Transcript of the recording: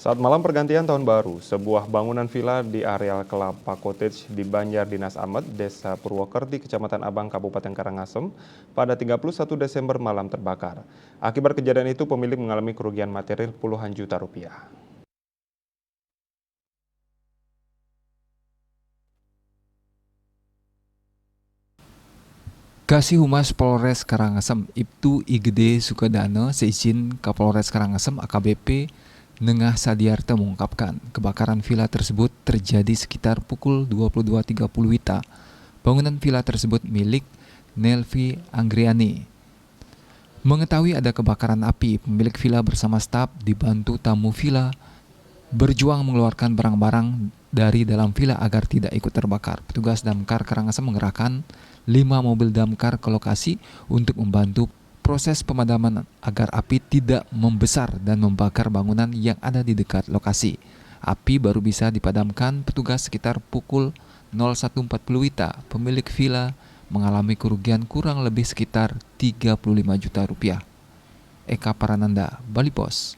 Saat malam pergantian tahun baru, sebuah bangunan villa di areal Kelapa Cottage di Banjar Dinas Amet, Desa Purwokerti, Kecamatan Abang, Kabupaten Karangasem, pada 31 Desember malam terbakar. Akibat kejadian itu, pemilik mengalami kerugian material puluhan juta rupiah. Kasih Humas Polres Karangasem Ibtu Igede Sukadana seizin Kapolres Karangasem AKBP Nengah Sadiarta mengungkapkan kebakaran villa tersebut terjadi sekitar pukul 22.30 WITA. Bangunan villa tersebut milik Nelvi Anggriani. Mengetahui ada kebakaran api, pemilik villa bersama staf dibantu tamu villa berjuang mengeluarkan barang-barang dari dalam villa agar tidak ikut terbakar. Petugas Damkar Karangasem mengerahkan 5 mobil damkar ke lokasi untuk membantu proses pemadaman agar api tidak membesar dan membakar bangunan yang ada di dekat lokasi. Api baru bisa dipadamkan petugas sekitar pukul 01.40 WITA. Pemilik villa mengalami kerugian kurang lebih sekitar 35 juta rupiah. Eka Parananda, Bali Pos.